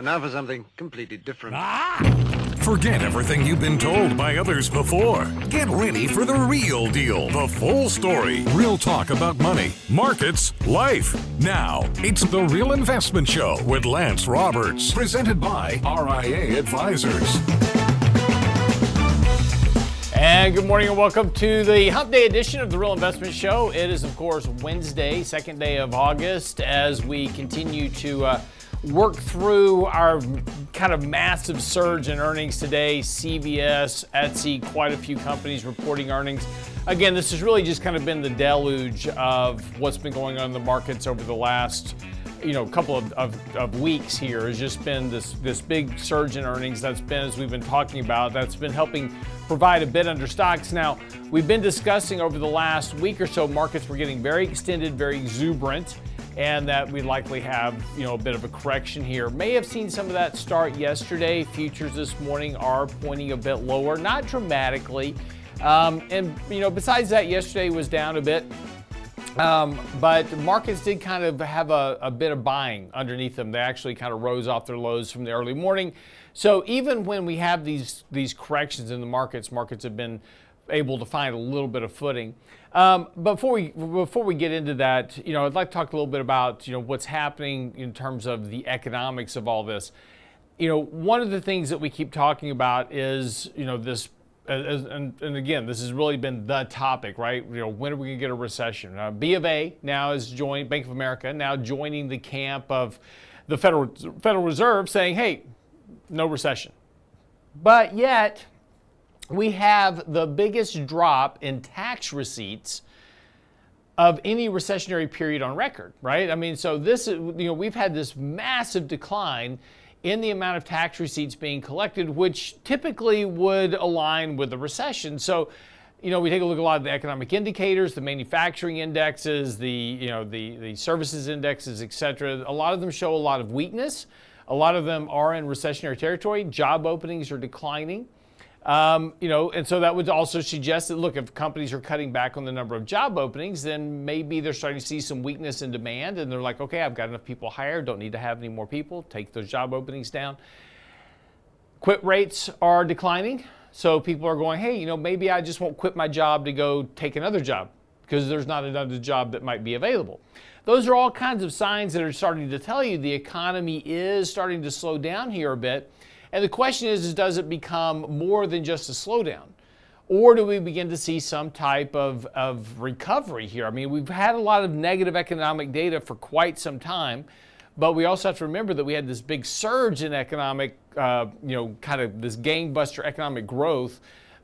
And now for something completely different. Forget everything you've been told by others before. Get ready for the real deal, the full story. Real talk about money, markets, life. Now, it's The Real Investment Show with Lance Roberts, presented by RIA Advisors. And good morning and welcome to the Hump Day edition of The Real Investment Show. It is, of course, Wednesday, second day of August, as we continue to work through our kind of massive surge in earnings today. CVS, Etsy, quite a few companies reporting earnings. Again, this has really just kind of been the deluge of what's been going on in the markets over the last couple of weeks here. Has just been this big surge in earnings that's been, as we've been talking about, that's been helping provide a bid under stocks. Now, we've been discussing over the last week or so, markets were getting very extended, very exuberant, and that we likely have, a bit of a correction here. May have seen some of that start yesterday. Futures this morning are pointing a bit lower, not dramatically. Besides that, yesterday was down a bit. But markets did kind of have a bit of buying underneath them. They actually kind of rose off their lows from the early morning. So even when we have these corrections in the markets have been able to find a little bit of footing. Before we get into that, I'd like to talk a little bit about what's happening in terms of the economics of all this. One of the things that we keep talking about is this. And again, this has really been the topic, right? When are we going to get a recession? B of A now is joined, Bank of America now joining the camp of the Federal Reserve, saying, hey, no recession. But yet, we have the biggest drop in tax receipts of any recessionary period on record, right? I mean, so this is, we've had this massive decline in the amount of tax receipts being collected, which typically would align with the recession. So, we take a look at a lot of the economic indicators, the manufacturing indexes, the services indexes, et cetera. A lot of them show a lot of weakness. A lot of them are in recessionary territory. Job openings are declining. And so that would also suggest that, look, if companies are cutting back on the number of job openings, then maybe they're starting to see some weakness in demand, and they're like, okay, I've got enough people hired, don't need to have any more people, take those job openings down. Quit rates are declining, so people are going, hey, maybe I just won't quit my job to go take another job because there's not another job that might be available. Those are all kinds of signs that are starting to tell you the economy is starting to slow down here a bit. And the question is does it become more than just a slowdown? Or do we begin to see some type of recovery here? I mean, we've had a lot of negative economic data for quite some time, but we also have to remember that we had this big surge in economic, kind of this gangbuster economic growth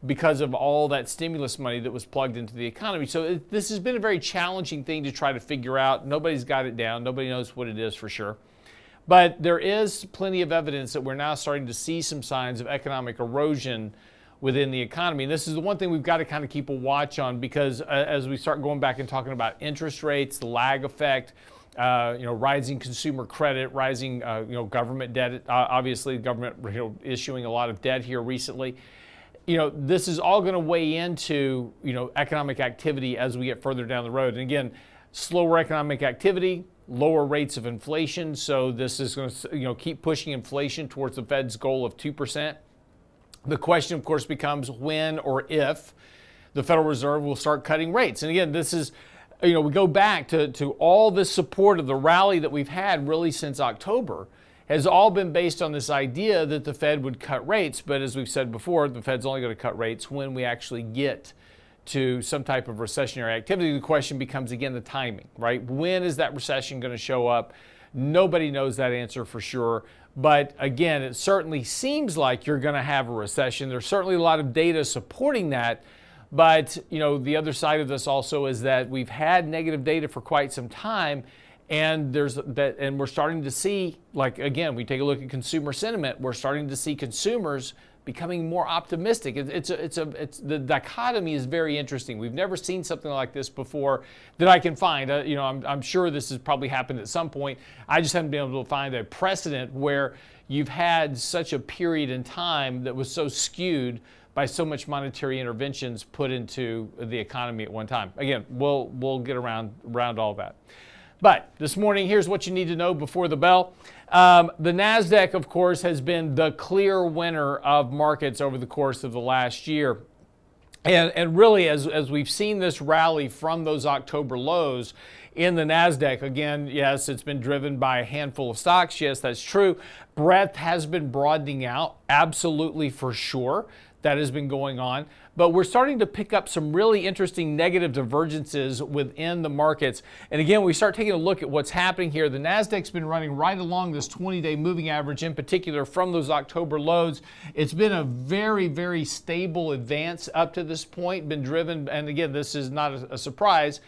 because of all that stimulus money that was plugged into the economy. So this has been a very challenging thing to try to figure out. Nobody's got it down. Nobody knows what it is for sure. But there is plenty of evidence that we're now starting to see some signs of economic erosion within the economy. And this is the one thing we've got to kind of keep a watch on, because as we start going back and talking about interest rates, the lag effect, rising consumer credit, rising, government debt, obviously government, issuing a lot of debt here recently. This is all going to weigh into, economic activity as we get further down the road. And again, slower economic activity, lower rates of inflation. So this is going to, keep pushing inflation towards the Fed's goal of 2%. The question, of course, becomes when or if the Federal Reserve will start cutting rates. And again, this is, we go back to all this support of the rally that we've had really since October has all been based on this idea that the Fed would cut rates. But as we've said before, the Fed's only going to cut rates when we actually get to some type of recessionary activity. The question becomes, again, the timing, right? When is that recession going to show up? Nobody knows that answer for sure. But again, it certainly seems like you're going to have a recession. There's certainly a lot of data supporting that. But, the other side of this also is that we've had negative data for quite some time. And we're starting to see, like, again, we take a look at consumer sentiment. We're starting to see consumers becoming more optimistic. The dichotomy is very interesting. We've never seen something like this before that I can find. I'm sure this has probably happened at some point. I just haven't been able to find a precedent where you've had such a period in time that was so skewed by so much monetary interventions put into the economy at one time. Again, we'll get around all that. But this morning, here's what you need to know before the bell. The NASDAQ, of course, has been the clear winner of markets over the course of the last year. And really, as we've seen this rally from those October lows in the NASDAQ, again, yes, it's been driven by a handful of stocks. Yes, that's true. Breadth has been broadening out, absolutely for sure. That has been going on. But we're starting to pick up some really interesting negative divergences within the markets. And again, we start taking a look at what's happening here. The NASDAQ's been running right along this 20-day moving average, in particular from those October lows. It's been a very, very stable advance up to this point, been driven, and again, this is not a surprise,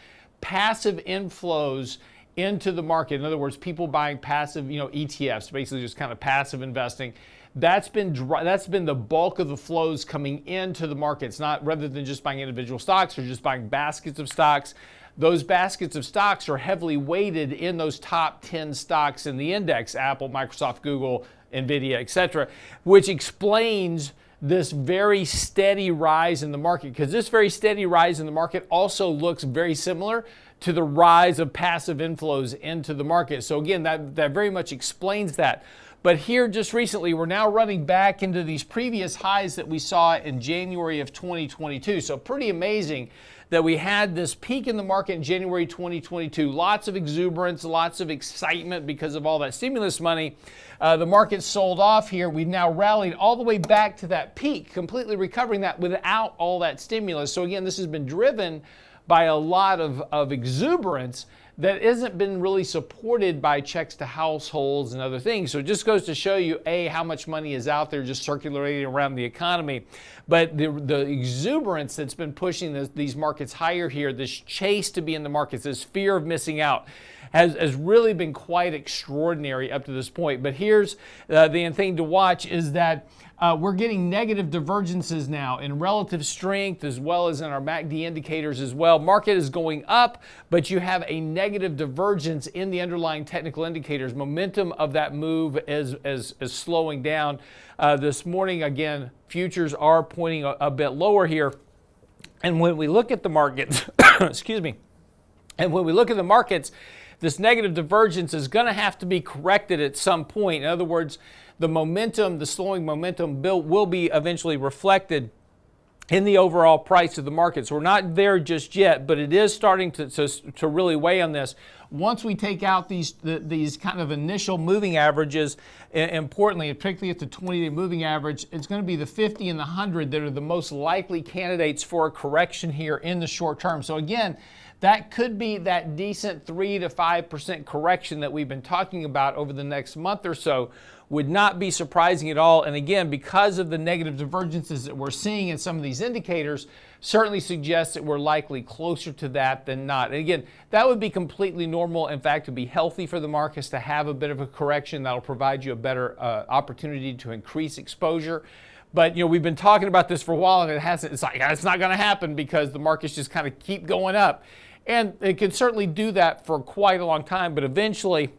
passive inflows into the market. In other words, people buying passive, ETFs, basically just kind of passive investing. That's been the bulk of the flows coming into the markets, not rather than just buying individual stocks or just buying baskets of stocks. Those baskets of stocks are heavily weighted in those top 10 stocks in the index, Apple, Microsoft, Google, Nvidia, etc., which explains this very steady rise in the market, because this very steady rise in the market also looks very similar to the rise of passive inflows into the market. So again, that very much explains that. But here just recently, we're now running back into these previous highs that we saw in January of 2022. So pretty amazing that we had this peak in the market in January 2022. Lots of exuberance, lots of excitement because of all that stimulus money. The market sold off here. We've now rallied all the way back to that peak, completely recovering that without all that stimulus. So again, this has been driven by a lot of exuberance that hasn't been really supported by checks to households and other things. So it just goes to show you, A, how much money is out there just circulating around the economy. But the exuberance that's been pushing these markets higher here, this chase to be in the markets, this fear of missing out, has really been quite extraordinary up to this point. But here's the thing to watch is that we're getting negative divergences now in relative strength as well as in our MACD indicators as well. Market is going up, but you have a negative divergence in the underlying technical indicators. Momentum of that move is slowing down. This morning, again, futures are pointing a bit lower here. And when we look at the markets, excuse me, and when we look at the markets, this negative divergence is going to have to be corrected at some point. In other words, the momentum, the slowing momentum will be eventually reflected in the overall price of the market. So we're not there just yet, but it is starting to really weigh on this. Once we take out these kind of initial moving averages, importantly, particularly at the 20-day moving average, it's going to be the 50 and the 100 that are the most likely candidates for a correction here in the short term. So again, that could be that decent 3 to 5% correction that we've been talking about over the next month or so. Would not be surprising at all. And again, because of the negative divergences that we're seeing in some of these indicators, certainly suggests that we're likely closer to that than not. And again, that would be completely normal. In fact, it would be healthy for the markets to have a bit of a correction. That'll provide you a better opportunity to increase exposure. But we've been talking about this for a while, and it's not going to happen because the markets just kind of keep going up. And it can certainly do that for quite a long time, but eventually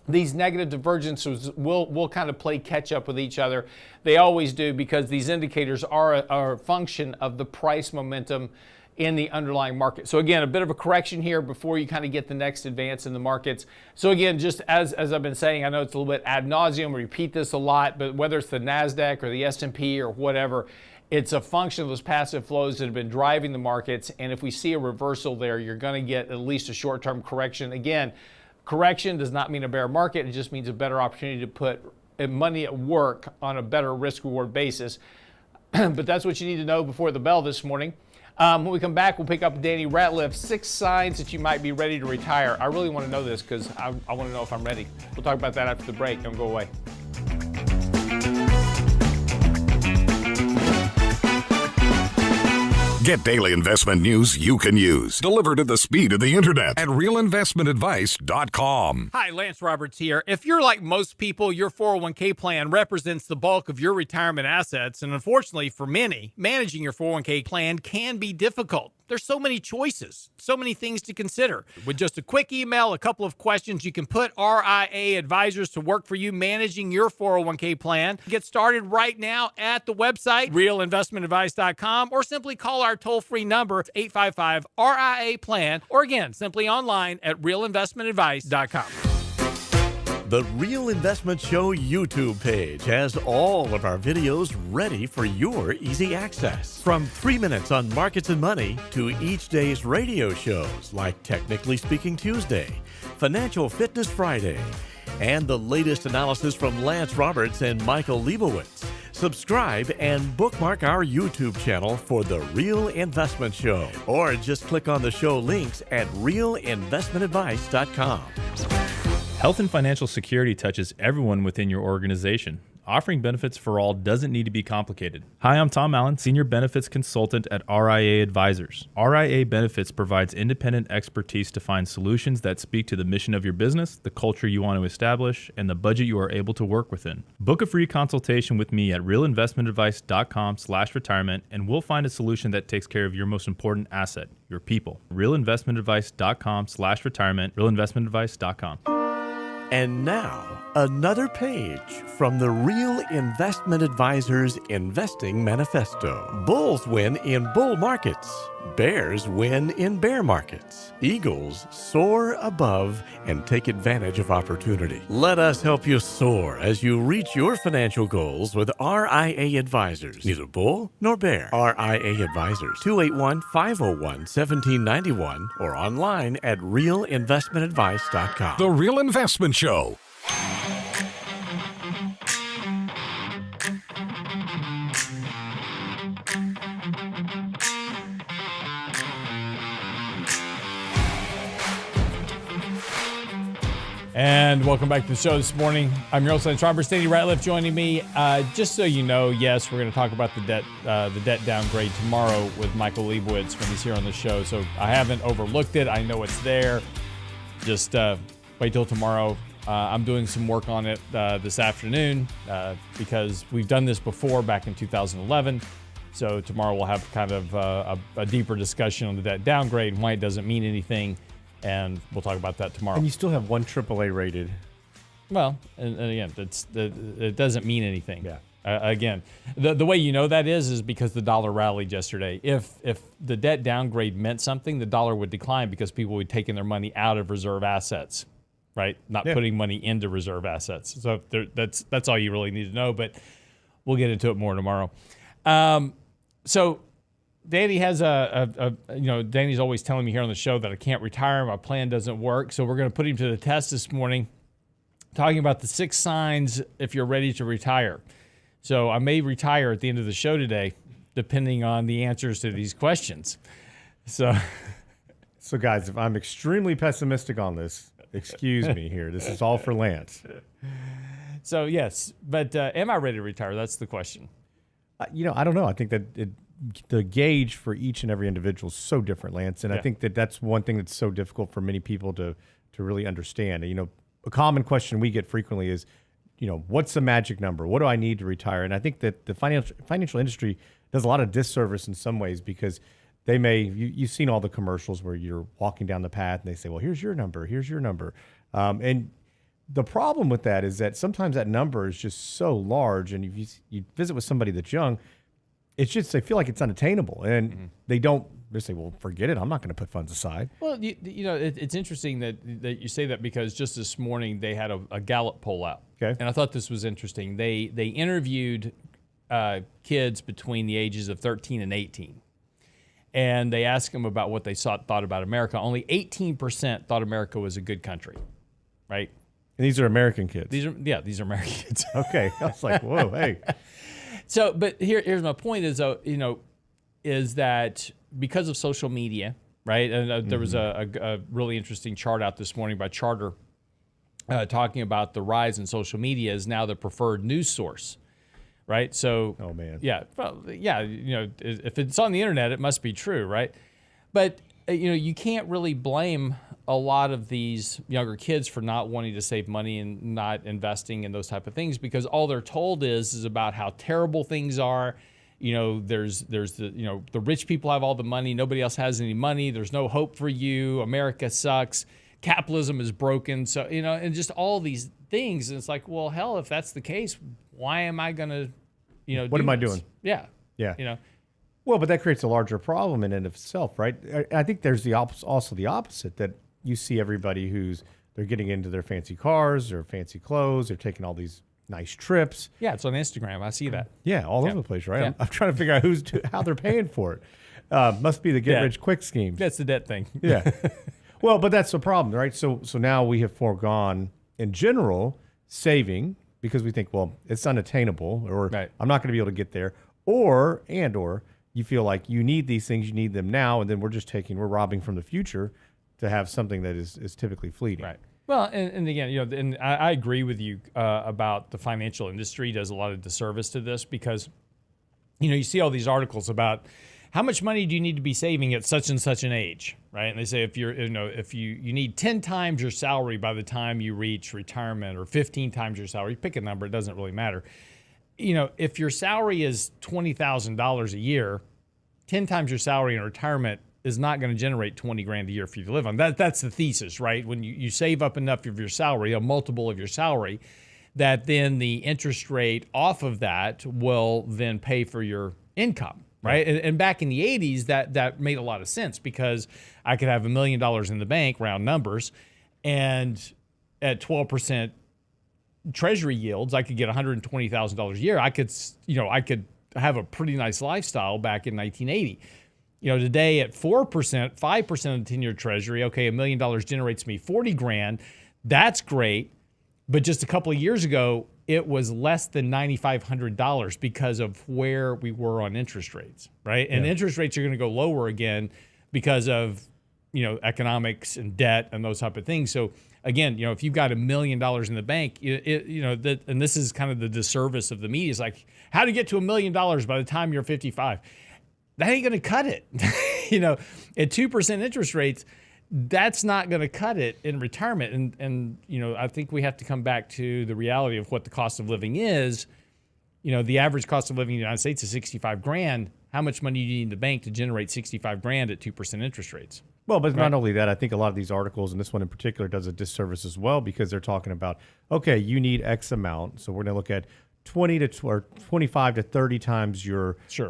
these negative divergences will kind of play catch up with each other. They always do, because these indicators are a function of the price momentum in the underlying market. So again, a bit of a correction here before you kind of get the next advance in the markets. So again, just as I've been saying, I know it's a little bit ad nauseum, we repeat this a lot, but whether it's the NASDAQ or the S&P or whatever, it's a function of those passive flows that have been driving the markets. And if we see a reversal there, you're going to get at least a short-term correction. Again, correction does not mean a bear market. It just means a better opportunity to put money at work on a better risk-reward basis. But that's what you need to know before the bell this morning. When we come back, we'll pick up Danny Ratliff, 6 signs that you might be ready to retire. I really want to know this because I want to know if I'm ready. We'll talk about that after the break. Don't go away. Get daily investment news you can use, delivered at the speed of the internet at realinvestmentadvice.com. Hi, Lance Roberts here. If you're like most people, your 401k plan represents the bulk of your retirement assets. And unfortunately for many, managing your 401k plan can be difficult. There's so many choices, so many things to consider. With just a quick email, a couple of questions, you can put RIA advisors to work for you managing your 401k plan. Get started right now at the website, realinvestmentadvice.com, or simply call our toll-free number, 855-RIA-PLAN, or again, simply online at realinvestmentadvice.com. The Real Investment Show YouTube page has all of our videos ready for your easy access. From 3 minutes on markets and money to each day's radio shows like Technically Speaking Tuesday, Financial Fitness Friday, and the latest analysis from Lance Roberts and Michael Leibowitz. Subscribe and bookmark our YouTube channel for The Real Investment Show, or just click on the show links at realinvestmentadvice.com. Health and financial security touches everyone within your organization. Offering benefits for all doesn't need to be complicated. Hi, I'm Tom Allen, Senior Benefits Consultant at RIA Advisors. RIA Benefits provides independent expertise to find solutions that speak to the mission of your business, the culture you want to establish, and the budget you are able to work within. Book a free consultation with me at realinvestmentadvice.com/retirement, and we'll find a solution that takes care of your most important asset, your people. realinvestmentadvice.com/retirement, realinvestmentadvice.com. And now, another page from the Real Investment Advisors Investing Manifesto. Bulls win in bull markets. Bears win in bear markets. Eagles soar above and take advantage of opportunity. Let us help you soar as you reach your financial goals with RIA Advisors. Neither bull nor bear. RIA Advisors, 281-501-1791 or online at realinvestmentadvice.com. The Real Investment Show. And welcome back to the show this morning. I'm your host, Lance Roberts. Danny Ratliff joining me. Just so you know, yes, we're going to talk about the debt downgrade tomorrow with Michael Leibowitz when he's here on the show. So I haven't overlooked it. I know it's there. Just wait till tomorrow. I'm doing some work on it this afternoon because we've done this before back in 2011. So tomorrow we'll have kind of a deeper discussion on the debt downgrade and why it doesn't mean anything. And we'll talk about that tomorrow. And you still have one AAA rated. Well, and again, it doesn't mean anything. Yeah. Again, the way you know that is because the dollar rallied yesterday. If the debt downgrade meant something, the dollar would decline because people would be taking their money out of reserve assets, right? Not putting money into reserve assets. So that's all you really need to know. But we'll get into it more tomorrow. So Danny has Danny's always telling me here on the show that I can't retire. My plan doesn't work. So we're going to put him to the test this morning, talking about the 6 signs if you're ready to retire. So I may retire at the end of the show today, depending on the answers to these questions. So guys, if I'm extremely pessimistic on this, excuse me here. This is all for Lance. So yes, but am I ready to retire? That's the question. I don't know. I think that the gauge for each and every individual is so different, Lance. And I think that's one thing that's so difficult for many people to really understand. A common question we get frequently is, what's the magic number? What do I need to retire? And I think that the financial industry does a lot of disservice in some ways because they you've seen all the commercials where you're walking down the path and they say, well, here's your number. And the problem with that is that sometimes that number is just so large. And if you visit with somebody that's young, it's just they feel like it's unattainable, and they say, well, forget it. I'm not going to put funds aside. Well, it's interesting that you say that because just this morning they had a Gallup poll out. Okay. And I thought this was interesting. They interviewed kids between the ages of 13 and 18, and they asked them about what they thought about America. Only 18% thought America was a good country, right? And these are American kids. These are American kids. Okay. I was like, whoa, hey. So, but here's my point is that because of social media, right? And there was a really interesting chart out this morning by Charter talking about the rise in social media is now the preferred news source, right? So, oh man, yeah, well, yeah, if it's on the internet, it must be true, right? But you can't really blame a lot of these younger kids for not wanting to save money and not investing in those type of things because all they're told is about how terrible things are there's the, the rich people have all the money. Nobody else has any money. There's no hope for you. America sucks. Capitalism is broken. So, and just all these things. And it's like, well, hell, if that's the case, why am I going to, what am I doing? Yeah. Yeah. Well, but that creates a larger problem in and of itself, right? I think there's also the opposite, that you see everybody they're getting into their fancy cars or fancy clothes. They're taking all these nice trips. Yeah, it's on Instagram. I see that. Yeah, all over the place, right? Yeah. I'm trying to figure out how they're paying for it. Must be the get-rich-quick scheme. That's the debt thing. Yeah. Well, but that's the problem, right? So now we have foregone, in general, saving because we think, well, it's unattainable, or right. I'm not going to be able to get there, or you feel like you need these things, you need them now, and then we're robbing from the future to have something that is typically fleeting. Right. Well, and again, and I agree with you about the financial industry does a lot of disservice to this because, you see all these articles about how much money do you need to be saving at such and such an age, right? And they say if you need 10 times your salary by the time you reach retirement, or 15 times your salary, pick a number, it doesn't really matter. If your salary is $20,000 a year, 10 times your salary in retirement is not going to generate 20 grand a year for you to live on. That's the thesis, right? When you save up enough of your salary, a multiple of your salary, that then the interest rate off of that will then pay for your income, right? And back in the 80s, that made a lot of sense because I could have $1 million in the bank, round numbers, and at 12% treasury yields, I could get $120,000 a year. I could have a pretty nice lifestyle back in 1980. Today at 4%, 5% of the 10-year treasury, okay, $1 million generates me 40 grand. That's great. But just a couple of years ago, it was less than $9,500 because of where we were on interest rates, right? And interest rates are going to go lower again because of, economics and debt and those type of things. So again, if you've got $1 million in the bank, and this is kind of the disservice of the media, is like, how to get to $1 million by the time you're 55. That ain't going to cut it. At 2% interest rates, that's not going to cut it in retirement. And I think we have to come back to the reality of what the cost of living is. The average cost of living in the United States is 65 grand. How much money do you need in the bank to generate 65 grand at 2% interest rates? Well, but not only that, I think a lot of these articles, and this one in particular, does a disservice as well because they're talking about, okay, you need X amount. So we're going to look at 25 to 30 times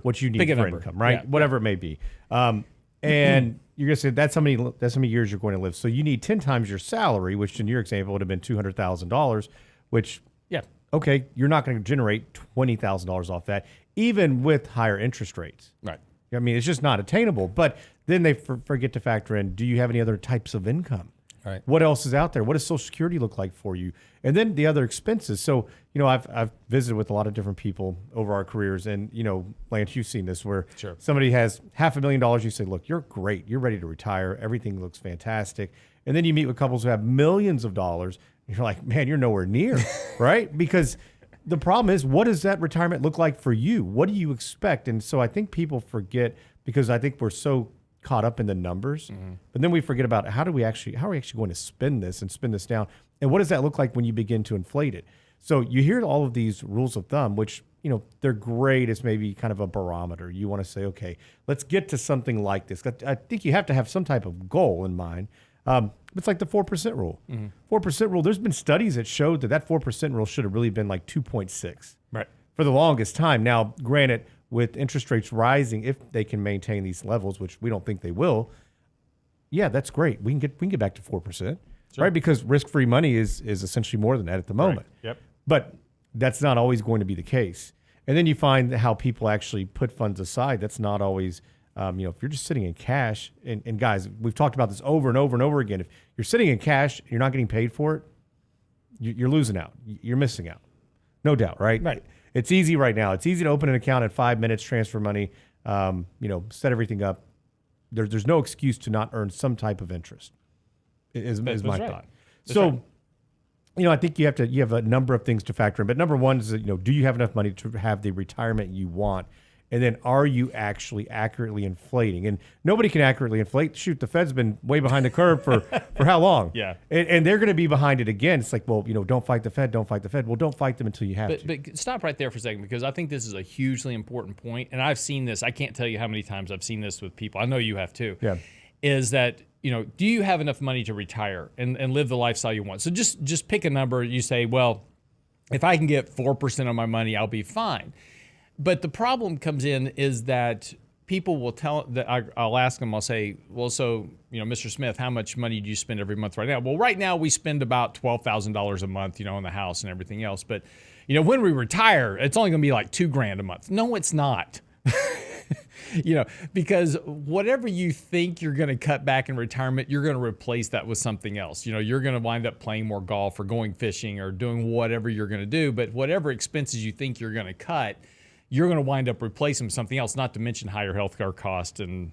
what you need for income, right? Yeah. Whatever it may be. And you're going to say that's how many years you're going to live. So you need 10 times your salary, which in your example would have been $200,000, which, okay, you're not going to generate $20,000 off that, even with higher interest rates. Right. I mean, it's just not attainable. But then they forget to factor in, do you have any other types of income? Right. What else is out there? What does Social Security look like for you? And then the other expenses. So, I've visited with a lot of different people over our careers. And, Lance, you've seen this where somebody has $500,000. You say, look, you're great. You're ready to retire. Everything looks fantastic. And then you meet with couples who have millions of dollars. And you're like, man, you're nowhere near, right? Because the problem is, what does that retirement look like for you? What do you expect? And so I think people forget, because I think we're so caught up in the numbers, but then we forget about how are we actually going to spend this down, and what does that look like when you begin to inflate it? So you hear all of these rules of thumb, which they're great as maybe kind of a barometer. You want to say, okay, let's get to something like this. I think you have to have some type of goal in mind. It's like the 4% rule. 4% rule. There's been studies that showed that 4% rule should have really been like 2.6 for the longest time. Now, granted, with interest rates rising, if they can maintain these levels, which we don't think they will, that's great. We can get back to 4%, right? Because risk-free money is essentially more than that at the moment. Right. Yep. But that's not always going to be the case. And then you find how people actually put funds aside. That's not always, if you're just sitting in cash, and guys, we've talked about this over and over and over again. If you're sitting in cash, you're not getting paid for it, you're losing out. You're missing out. No doubt, right? Right. It's easy right now. It's easy to open an account in 5 minutes, transfer money, set everything up. There's no excuse to not earn some type of interest, is my thought. So, I think you have a number of things to factor in. But number one is, do you have enough money to have the retirement you want? And then are you actually accurately inflating? And nobody can accurately inflate. Shoot, the Fed's been way behind the curve for how long? Yeah. And they're going to be behind it again. It's like, well, don't fight the Fed, don't fight the Fed. Well, don't fight them until you have to. But stop right there for a second, because I think this is a hugely important point. And I've seen this. I can't tell you how many times I've seen this with people. I know you have too. Yeah. Is that, do you have enough money to retire and live the lifestyle you want? So just pick a number. You say, well, if I can get 4% of my money, I'll be fine. But the problem comes in is that people will I'll ask them, I'll say, well, so, Mr. Smith, how much money do you spend every month right now? Well, right now we spend about $12,000 a month, on the house and everything else. But, when we retire, it's only going to be like $2,000 a month. No, it's not. Because whatever you think you're going to cut back in retirement, you're going to replace that with something else. You're going to wind up playing more golf or going fishing or doing whatever you're going to do. But whatever expenses you think you're going to cut, you're going to wind up replacing something else, not to mention higher healthcare costs and,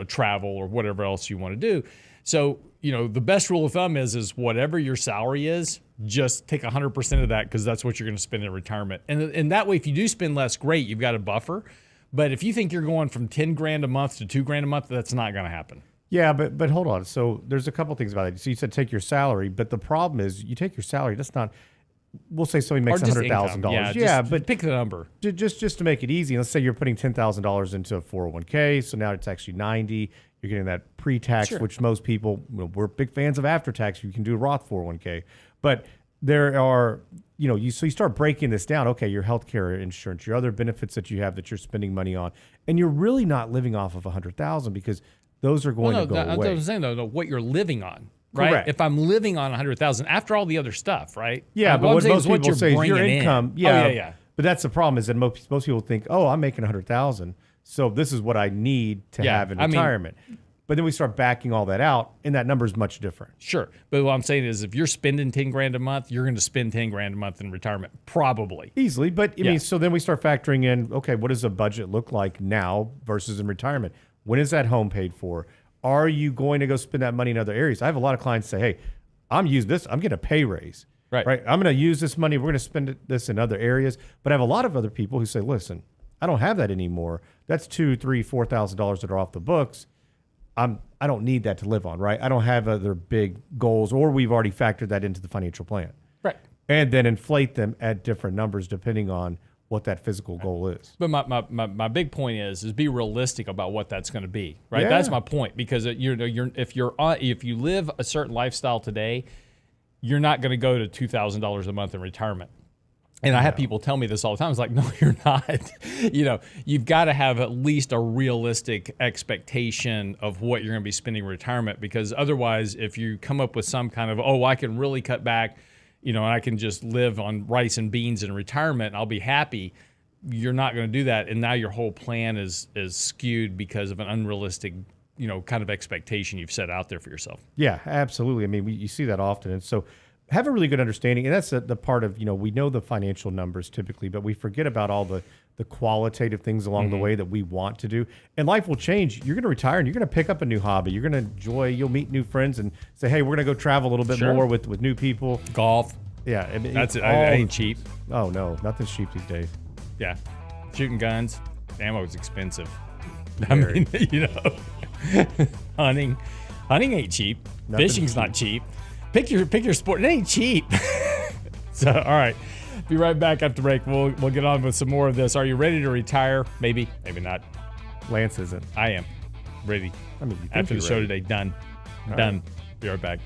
travel or whatever else you want to do. So, the best rule of thumb is whatever your salary is, just take 100% of that, because that's what you're going to spend in retirement. And that way, if you do spend less, great, you've got a buffer. But if you think you're going from $10,000 a month to $2,000 a month, that's not going to happen. Yeah, but hold on. So there's a couple things about it. So you said take your salary, but the problem is you take your salary. That's not. We'll say somebody makes $100,000. Yeah, but pick the number. Just to make it easy, let's say you're putting $10,000 into a 401k. So now it's actually $90,000. You're getting that pre-tax, Sure. which most people, we're big fans of after-tax. You can do Roth 401k, but there are, you start breaking this down. Okay, your healthcare insurance, your other benefits that you have that you're spending money on, and you're really not living off of $100,000, because those are going to go away. I'm saying though, what you're living on. Right. Correct. If I'm living on 100,000 after all the other stuff, right? Yeah, but what most people say is your income. In. Yeah. But that's the problem, is that most people think, oh, I'm making 100,000, so this is what I need to have in retirement. But then we start backing all that out, and that number is much different. Sure, but what I'm saying is, if you're spending $10,000 a month, you're going to spend $10,000 a month in retirement, probably easily. But I mean, so then we start factoring in, okay, what does a budget look like now versus in retirement? When is that home paid for? Are you going to go spend that money in other areas? I have a lot of clients say, hey, I'm using this. I'm getting a pay raise. Right. I'm going to use this money. We're going to spend this in other areas. But I have a lot of other people who say, listen, I don't have that anymore. That's $2,000, $3,000, $4,000 that are off the books. I don't need that to live on, right? I don't have other big goals, or we've already factored that into the financial plan. Right. And then inflate them at different numbers depending on what that physical goal is. But my big point is be realistic about what that's going to be, right? Yeah. That's my point, because if you live a certain lifestyle today, you're not going to go to $2,000 a month in retirement. And I have people tell me this all the time. It's like, no, you're not. You've got to have at least a realistic expectation of what you're going to be spending in retirement, because otherwise, if you come up with some kind of, I can really cut back, and I can just live on rice and beans in retirement and I'll be happy, you're not going to do that. And now your whole plan is skewed because of an unrealistic, kind of expectation you've set out there for yourself. Yeah, absolutely. I mean, you see that often. And so have a really good understanding. And that's the part of, we know the financial numbers typically, but we forget about all the qualitative things along the way that we want to do. And life will change. You're going to retire and you're going to pick up a new hobby. You're going to enjoy, you'll meet new friends and say, hey, we're going to go travel a little bit more with new people. Golf. Yeah. That's it. That ain't cheap. Oh, no. Nothing's cheap these days. Yeah. Shooting guns. Ammo is expensive. I mean, hunting ain't cheap. Nothing's Fishing's not cheap. Pick your sport. It ain't cheap. So, all right. Be right back after break. We'll get on with some more of this. Are you ready to retire? Maybe, maybe not. Lance isn't. I am ready. I mean, after the show today, done. Done. Be right back.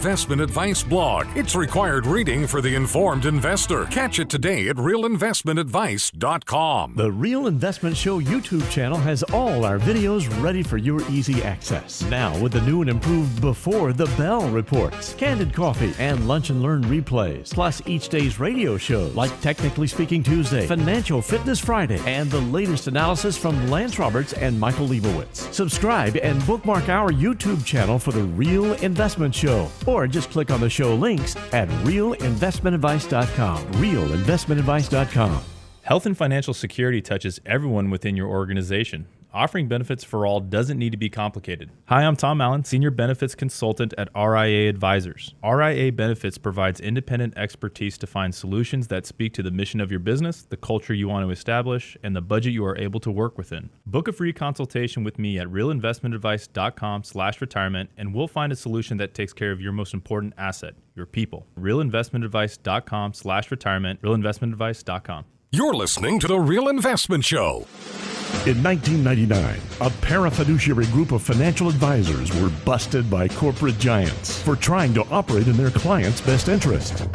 Investment Advice blog. It's required reading for the informed investor. Catch it today at realinvestmentadvice.com. The Real Investment Show YouTube channel has all our videos ready for your easy access. Now with the new and improved Before the Bell reports, Candid Coffee, and Lunch and Learn replays, plus each day's radio shows like Technically Speaking Tuesday, Financial Fitness Friday, and the latest analysis from Lance Roberts and Michael Leibowitz. Subscribe and bookmark our YouTube channel for the Real Investment Show, or just click on the show links at realinvestmentadvice.com. realinvestmentadvice.com. Health and financial security touches everyone within your organization. Offering benefits for all doesn't need to be complicated. Hi, I'm Tom Allen, Senior Benefits Consultant at RIA Advisors. RIA Benefits provides independent expertise to find solutions that speak to the mission of your business, the culture you want to establish, and the budget you are able to work within. Book a free consultation with me at realinvestmentadvice.com/retirement, and we'll find a solution that takes care of your most important asset, your people. realinvestmentadvice.com/retirement, realinvestmentadvice.com. You're listening to The Real Investment Show. In 1999, a parafiduciary group of financial advisors were busted by corporate giants for trying to operate in their clients' best interest.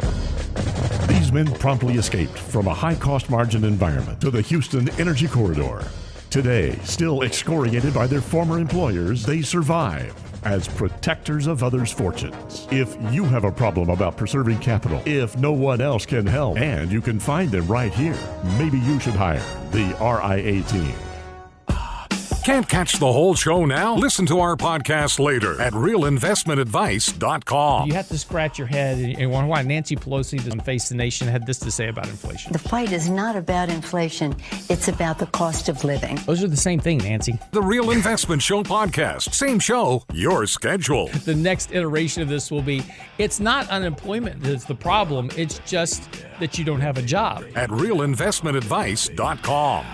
These men promptly escaped from a high-cost margin environment to the Houston Energy Corridor. Today, still excoriated by their former employers, they survive as protectors of others' fortunes. If you have a problem about preserving capital, if no one else can help, and you can find them right here, maybe you should hire the RIA team. Can't catch the whole show now? Listen to our podcast later at realinvestmentadvice.com. You have to scratch your head and wonder why Nancy Pelosi on Face the Nation had this to say about inflation. The fight is not about inflation. It's about the cost of living. Those are the same thing, Nancy. The Real Investment Show podcast. Same show, your schedule. The next iteration of this will be, it's not unemployment that's the problem. It's just that you don't have a job. At realinvestmentadvice.com.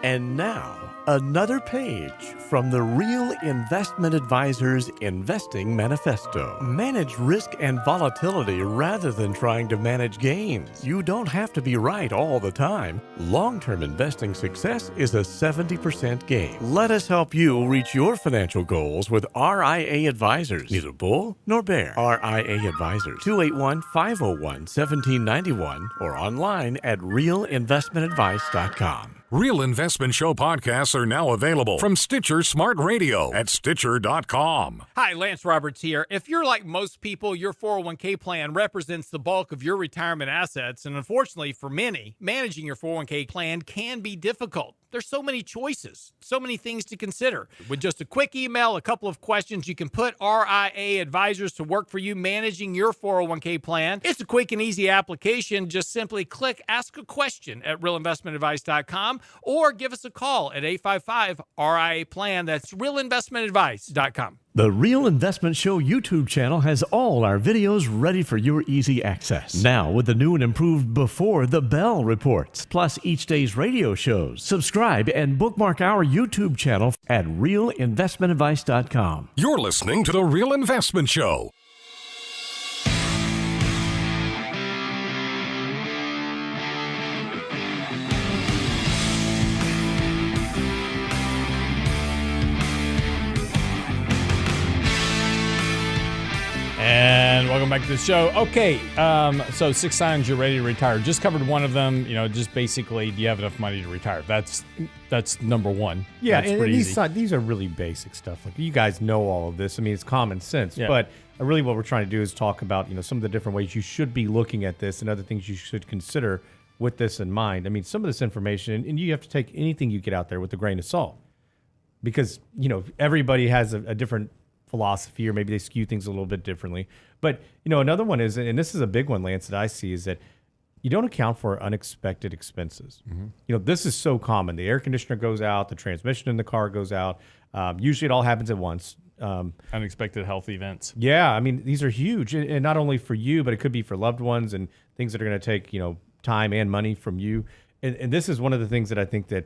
And now, another page from the Real Investment Advisors Investing Manifesto. Manage risk and volatility rather than trying to manage gains. You don't have to be right all the time. Long-term investing success is a 70% gain. Let us help you reach your financial goals with RIA Advisors. Neither bull nor bear. RIA Advisors, 281-501-1791 or online at realinvestmentadvice.com. Real Investment Show podcasts are now available from Stitcher Smart Radio at Stitcher.com. Hi, Lance Roberts here. If you're like most people, your 401k plan represents the bulk of your retirement assets. And unfortunately for many, managing your 401k plan can be difficult. There's so many choices, so many things to consider. With just a quick email, a couple of questions, you can put RIA Advisors to work for you managing your 401k plan. It's a quick and easy application. Just simply click Ask a Question at realinvestmentadvice.com or give us a call at 855-RIA-PLAN. That's realinvestmentadvice.com. The Real Investment Show YouTube channel has all our videos ready for your easy access. Now with the new and improved Before the Bell reports, plus each day's radio shows. Subscribe and bookmark our YouTube channel at realinvestmentadvice.com. You're listening to The Real Investment Show. And welcome back to the show. Okay, so 6 signs you're ready to retire. Just covered one of them. You know, just basically, do you have enough money to retire? That's number one. Yeah, that's and pretty easy. these are really basic stuff. Like, you guys know all of this. I mean, it's common sense. Yeah. But really, what we're trying to do is talk about some of the different ways you should be looking at this and other things you should consider with this in mind. I mean, some of this information, and you have to take anything you get out there with a grain of salt, because everybody has a different philosophy, or maybe they skew things a little bit differently. But another one is, and this is a big one, Lance, that I see, is that you don't account for unexpected expenses. Mm-hmm. This is so common. The air conditioner goes out, the transmission in the car goes out. Usually it all happens at once. Unexpected health events. Yeah, I mean, these are huge, and not only for you, but it could be for loved ones and things that are going to take time and money from you. And this is one of the things that I think that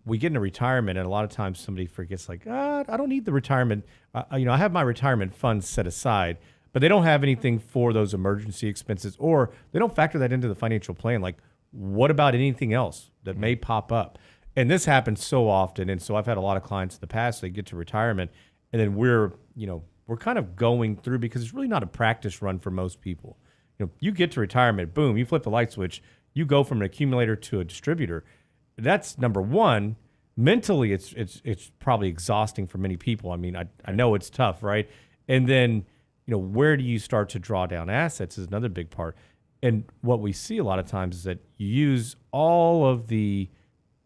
we get into retirement, and a lot of times somebody forgets, like, I don't need the retirement. I have my retirement funds set aside, but they don't have anything for those emergency expenses, or they don't factor that into the financial plan. Like, what about anything else that may pop up? And this happens so often. And so I've had a lot of clients in the past, they get to retirement, and then we're, we're kind of going through, because it's really not a practice run for most people. You get to retirement, boom, you flip the light switch, you go from an accumulator to a distributor. That's number one. Mentally, it's probably exhausting for many people. I mean, I know it's tough, right? And then, where do you start to draw down assets is another big part. And what we see a lot of times is that you use all of the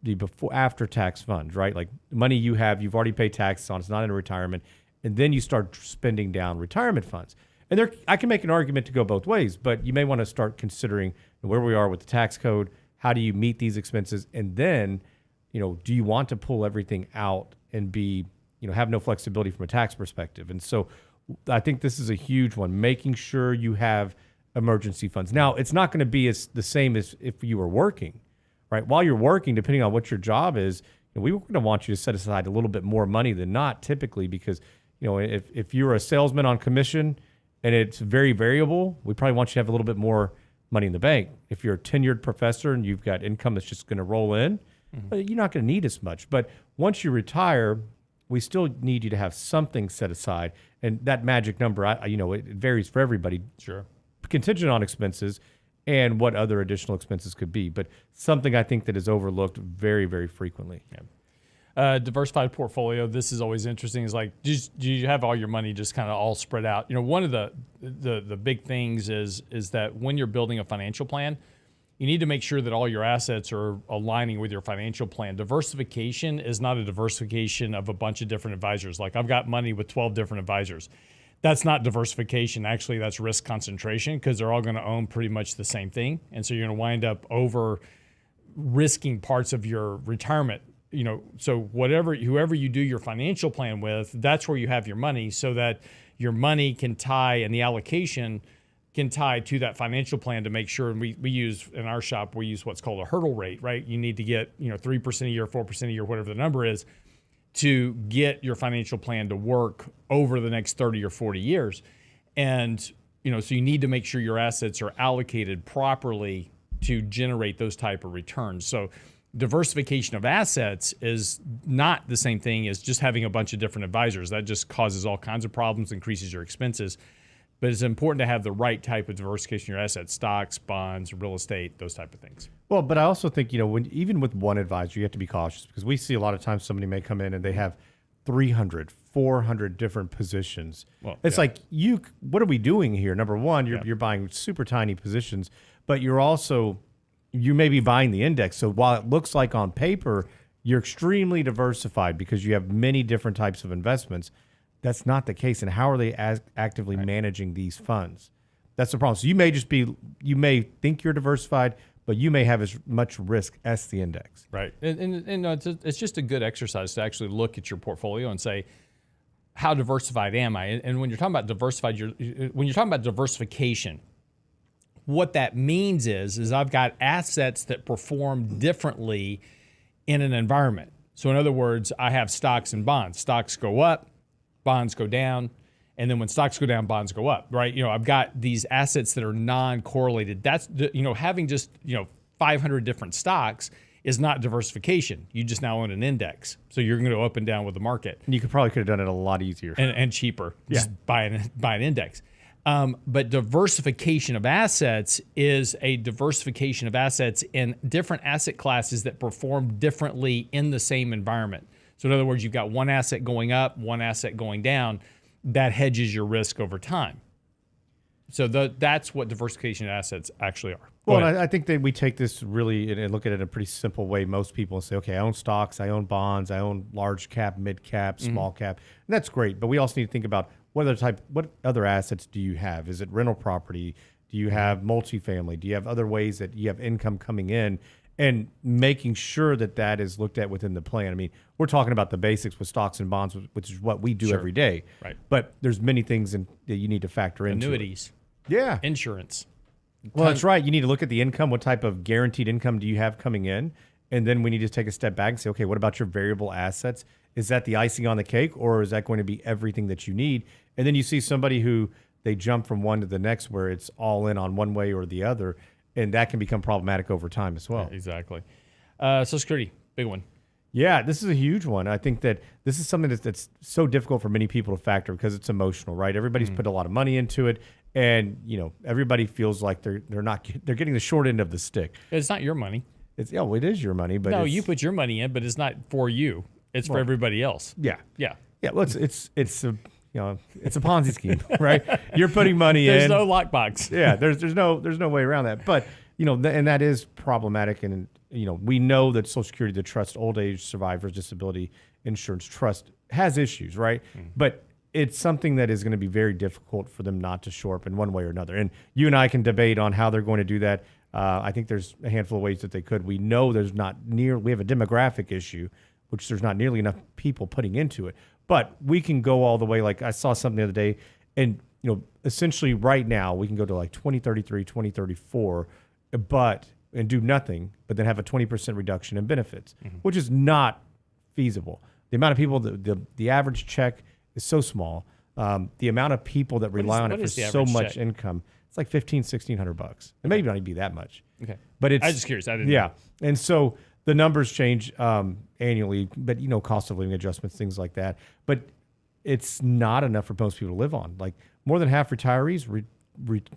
before after tax funds, right? Like money you've already paid taxes on, it's not in a retirement, and then you start spending down retirement funds. And I can make an argument to go both ways, but you may want to start considering where we are with the tax code. How do you meet these expenses? And then, do you want to pull everything out and have no flexibility from a tax perspective? And so I think this is a huge one, making sure you have emergency funds. Now, it's not going to be the same as if you were working, right? While you're working, depending on what your job is, we we're going to want you to set aside a little bit more money than not typically, because, if you're a salesman on commission and it's very variable, we probably want you to have a little bit more money in the bank. If you're a tenured professor and you've got income that's just going to roll in, you're not going to need as much. But once you retire, we still need you to have something set aside. And that magic number, it varies for everybody. Sure. Contingent on expenses and what other additional expenses could be. But something I think that is overlooked very, very frequently. Yeah. Diversified portfolio. This is always interesting. Is like, do you have all your money just kind of all spread out? One of the big things is that when you're building a financial plan, you need to make sure that all your assets are aligning with your financial plan. Diversification is not a diversification of a bunch of different advisors. Like I've got money with 12 different advisors. That's not diversification. Actually, that's risk concentration, because they're all going to own pretty much the same thing. And so you're going to wind up over risking parts of your retirement. So whoever you do your financial plan with, that's where you have your money, so that your money can tie, and the allocation can tie to that financial plan to make sure. And we use, in our shop, we use what's called a hurdle rate, right? You need to get 3% a year, 4% a year, whatever the number is, to get your financial plan to work over the next 30 or 40 years. And, so you need to make sure your assets are allocated properly to generate those type of returns. So diversification of assets is not the same thing as just having a bunch of different advisors. That just causes all kinds of problems, increases your expenses. But it's important to have the right type of diversification in your assets: stocks, bonds, real estate, those type of things. Well, but I also think, even with one advisor, you have to be cautious, because we see a lot of times somebody may come in and they have 300, 400 different positions. Well, it's like, what are we doing here? Number one, you're buying super tiny positions, but you may be buying the index. So while it looks like on paper you're extremely diversified because you have many different types of investments, that's not the case. And how are they actively managing these funds? That's the problem. So you may think you're diversified, but you may have as much risk as the index. Right. And it's just a good exercise to actually look at your portfolio and say, how diversified am I? And when you're talking about diversification, what that means is I've got assets that perform differently in an environment. So in other words, I have stocks and bonds. Stocks go up, bonds go down, and then when stocks go down, bonds go up, right? I've got these assets that are non-correlated. That's, having just, 500 different stocks is not diversification. You just now own an index. So you're going to go up and down with the market. And you could have done it a lot easier. And cheaper. Just buy an index. But diversification of assets is a diversification of assets in different asset classes that perform differently in the same environment. So in other words, you've got one asset going up, one asset going down. That hedges your risk over time. So that's what diversification of assets actually are. Well, I think that we take this really and look at it in a pretty simple way. Most people say, okay, I own stocks, I own bonds, I own large cap, mid cap, small cap. And that's great. But we also need to think about what other assets do you have? Is it rental property? Do you have multifamily? Do you have other ways that you have income coming in? And making sure that is looked at within the plan. I mean, we're talking about the basics with stocks and bonds, which is what we do every day. Right. But there's many things that you need to factor into. Annuities. Yeah. Insurance. Well, that's right. You need to look at the income. What type of guaranteed income do you have coming in? And then we need to take a step back and say, okay, what about your variable assets? Is that the icing on the cake, or is that going to be everything that you need? And then you see somebody who they jump from one to the next where it's all in on one way or the other. And that can become problematic over time as well. Yeah, exactly. Social Security, big one. Yeah, this is a huge one. I think that this is something that's so difficult for many people to factor because it's emotional, right? Everybody's put a lot of money into it, and everybody feels like they're getting the short end of the stick. It's not your money. It is your money, but No, you put your money in, but it's not for you. It's for everybody else. Yeah. Yeah. Well, it's a it's a Ponzi scheme, right? You're putting money in. There's no lockbox. Yeah, there's no way around that. But and that is problematic. And we know that Social Security, the trust, old age survivors disability insurance trust, has issues, right? But it's something that is going to be very difficult for them not to shore up in one way or another. And you and I can debate on how they're going to do that. I think there's a handful of ways that they could. We know we have a demographic issue, which there's not nearly enough people putting into it. But we can go all the way. Like I saw something the other day, and essentially right now we can go to like 2033, 2034, and do nothing, but then have a 20% reduction in benefits, which is not feasible. The amount of people, the average check is so small. The amount of people that rely on it for so much income, it's like $1,500-$1,600. It may not even be that much. Okay, but I was just curious. I didn't. Yeah, and so the numbers change annually, but cost of living adjustments, things like that. But it's not enough for most people to live on. Like more than half retirees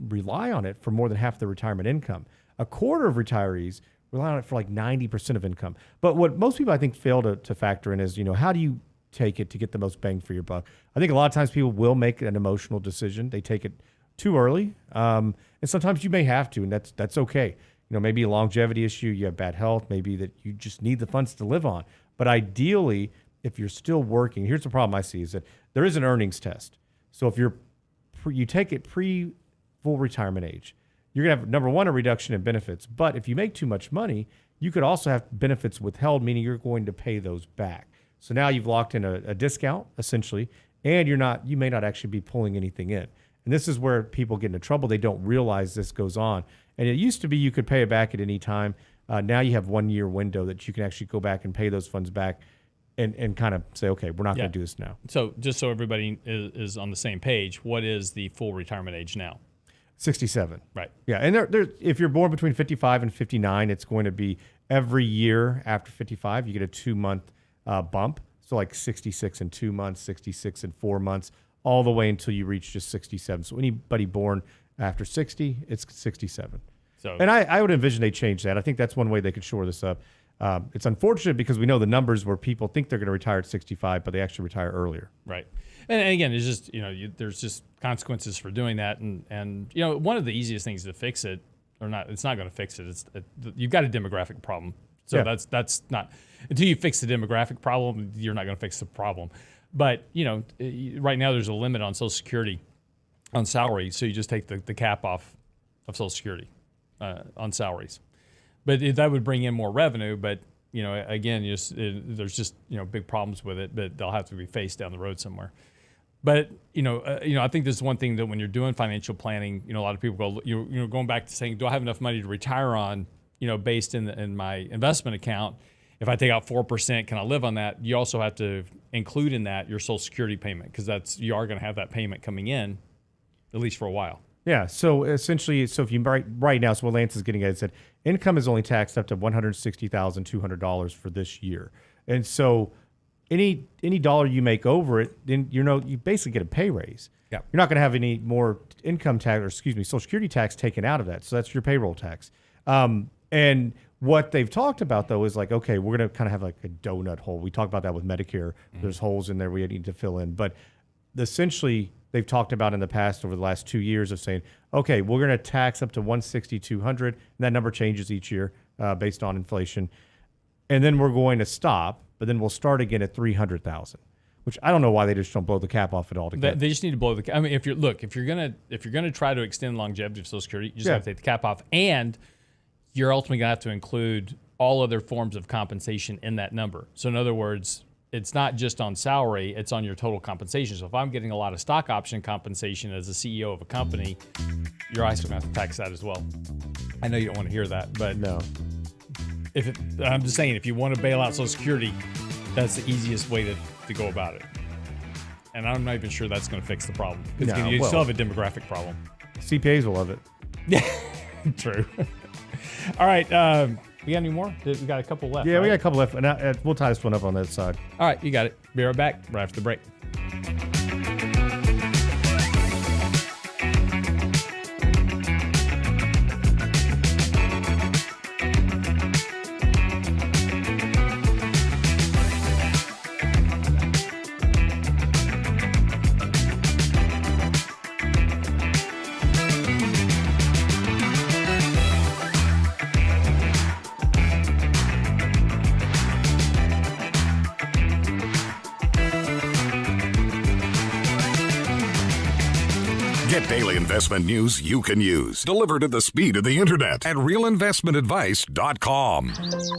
rely on it for more than half their retirement income. A quarter of retirees rely on it for like 90% of income. But what most people I think fail to factor in is how do you take it to get the most bang for your buck? I think a lot of times people will make an emotional decision. They take it too early, and sometimes you may have to, and that's okay. Maybe a longevity issue, you have bad health, maybe that you just need the funds to live on. But ideally, if you're still working, here's the problem I see is that there is an earnings test. So if you take it pre-full retirement age, you're going to have, number one, a reduction in benefits. But if you make too much money, you could also have benefits withheld, meaning you're going to pay those back. So now you've locked in a discount, essentially, and you may not actually be pulling anything in. And this is where people get into trouble. They don't realize this goes on. And it used to be you could pay it back at any time. Now you have 1 year window that you can actually go back and pay those funds back and kind of say, okay, we're not going to do this now. So just so everybody is on the same page, what is the full retirement age now? 67. Right. Yeah. And if you're born between 55 and 59, it's going to be every year after 55, you get a 2-month bump. So like 66 in 2 months, 66 in 4 months, all the way until you reach just 67. So anybody born after 60, it's 67. And I would envision they change that. I think that's one way they could shore this up. It's unfortunate because we know the numbers where people think they're going to retire at 65, but they actually retire earlier. Right. And again, it's just, there's just consequences for doing that. And one of the easiest things to fix it, or not, it's not going to fix it. You've got a demographic problem. So that's not, until you fix the demographic problem, you're not going to fix the problem. But, right now there's a limit on Social Security on salary. So you just take the cap off of Social Security on salaries. But that would bring in more revenue. But, again, there's just, big problems with it, but they'll have to be faced down the road somewhere. But, I think this is one thing that when you're doing financial planning, a lot of people go, going back to saying, do I have enough money to retire on, based in my investment account? If I take out 4%, can I live on that? You also have to include in that your Social Security payment, because you are going to have that payment coming in, at least for a while. Yeah. So essentially, if you right now, so what Lance is getting at is that income is only taxed up to $160,200 for this year, and so any dollar you make over it, then you basically get a pay raise. Yeah. You're not going to have any more income tax, Social Security tax taken out of that. So that's your payroll tax. And what they've talked about, though, is like, okay, we're going to kind of have like a donut hole. We talked about that with Medicare. Mm-hmm. There's holes in there we need to fill in. But essentially, they've talked about in the past over the last 2 years of saying, okay, we're going to tax up to $160,200, and that number changes each year based on inflation. And then we're going to stop, but then we'll start again at $300,000, which I don't know why they just don't blow the cap off it altogether. They just need to blow the cap. I mean, if you're gonna try to extend longevity of Social Security, you just have to take the cap off, and you're ultimately gonna have to include all other forms of compensation in that number. So in other words, it's not just on salary, it's on your total compensation. So if I'm getting a lot of stock option compensation as a CEO of a company, you're also gonna have to tax that as well. I know you don't want to hear that, but no. I'm just saying, if you want to bail out Social Security, that's the easiest way to go about it. And I'm not even sure that's going to fix the problem, because you still have a demographic problem. CPAs will love it. Yeah, true. All right. We got any more? We got a couple left. Yeah, right? we got a couple left. And we'll tie this one up on that side. All right, you got it. Be right back right after the break. Get daily investment news you can use, delivered at the speed of the internet at realinvestmentadvice.com.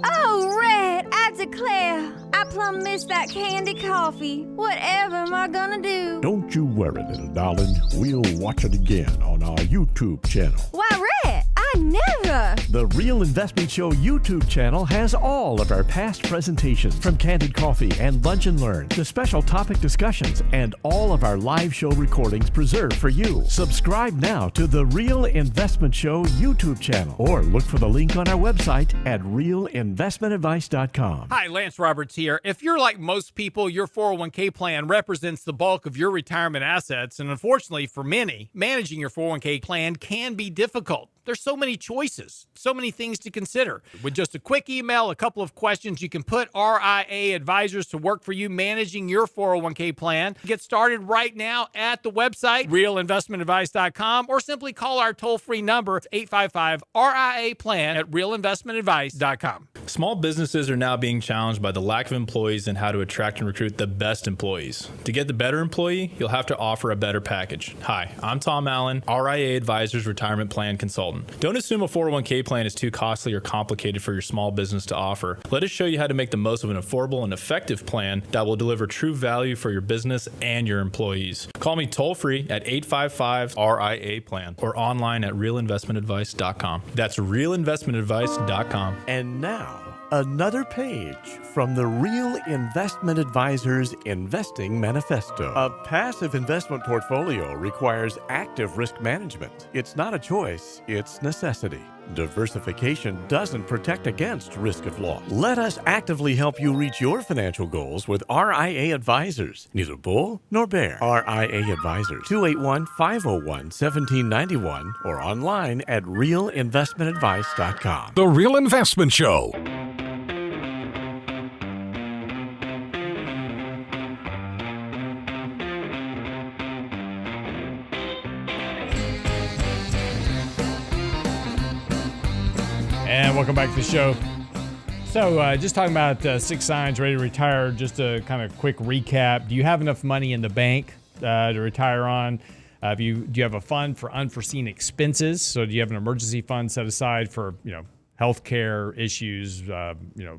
Oh, Red, I declare, I plumb missed that candy coffee. Whatever am I gonna do? Don't you worry, little darling. We'll watch it again on our YouTube channel. Why, Red, I never. The Real Investment Show YouTube channel has all of our past presentations, from Candid Coffee and Lunch and Learn to special topic discussions, and all of our live show recordings preserved for you. Subscribe now to the Real Investment Show YouTube channel, or look for the link on our website at realinvestmentadvice.com. Hi, Lance Roberts here. If you're like most people, your 401k plan represents the bulk of your retirement assets, and unfortunately for many, managing your 401k plan can be difficult. There's so many choices, so many things to consider. With just a quick email, a couple of questions, you can put RIA advisors to work for you managing your 401k plan. Get started right now at the website, realinvestmentadvice.com, or simply call our toll-free number, 855-RIA-PLAN at realinvestmentadvice.com. Small businesses are now being challenged by the lack of employees and how to attract and recruit the best employees. To get the better employee, you'll have to offer a better package. Hi, I'm Tom Allen, RIA Advisors Retirement Plan Consultant. Don't assume a 401k plan is too costly or complicated for your small business to offer. Let us show you how to make the most of an affordable and effective plan that will deliver true value for your business and your employees. Call me toll-free at 855-RIA-PLAN or online at realinvestmentadvice.com. That's realinvestmentadvice.com. And now, another page from the Real Investment Advisors Investing Manifesto. A passive investment portfolio requires active risk management. It's not a choice, it's necessity. Diversification doesn't protect against risk of loss. Let us actively help you reach your financial goals with RIA Advisors. Neither bull nor bear. RIA Advisors, 281-501-1791 or online at realinvestmentadvice.com. The Real Investment Show. And welcome back to the show. So just talking about 6 signs ready to retire, just a kind of quick recap. Do you have enough money in the bank to retire on? Do you have a fund for unforeseen expenses? So do you have an emergency fund set aside for, healthcare issues,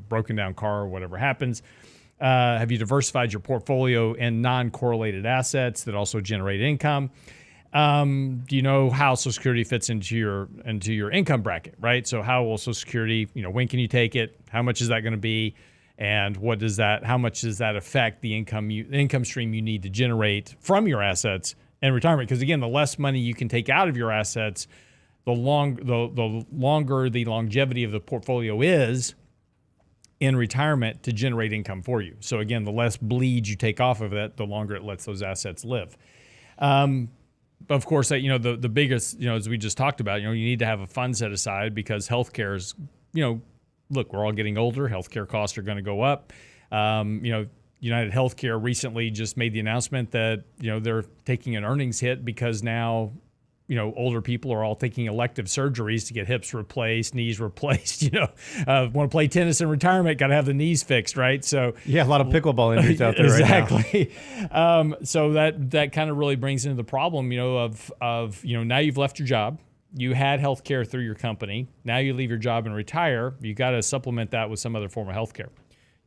broken down car or whatever happens? Have you diversified your portfolio in non-correlated assets that also generate income? Do you know how Social Security fits into your income bracket, right? So how will Social Security, when can you take it? How much is that going to be? And how much does that affect the income stream you need to generate from your assets in retirement? Because again, the less money you can take out of your assets, the longer the longevity of the portfolio is in retirement to generate income for you. So again, the less bleed you take off of it, the longer it lets those assets live. Of course, the biggest, as we just talked about, you need to have a fund set aside because healthcare is, look, we're all getting older. Healthcare costs are going to go up. United Healthcare recently just made the announcement that, they're taking an earnings hit because now, older people are all taking elective surgeries to get hips replaced, knees replaced. Want to play tennis in retirement, got to have the knees fixed, right? So yeah, a lot of pickleball injuries out there exactly. Right now. So that kind of really brings into the problem, of now you've left your job, you had health care through your company, now you leave your job and retire, you got to supplement that with some other form of health care.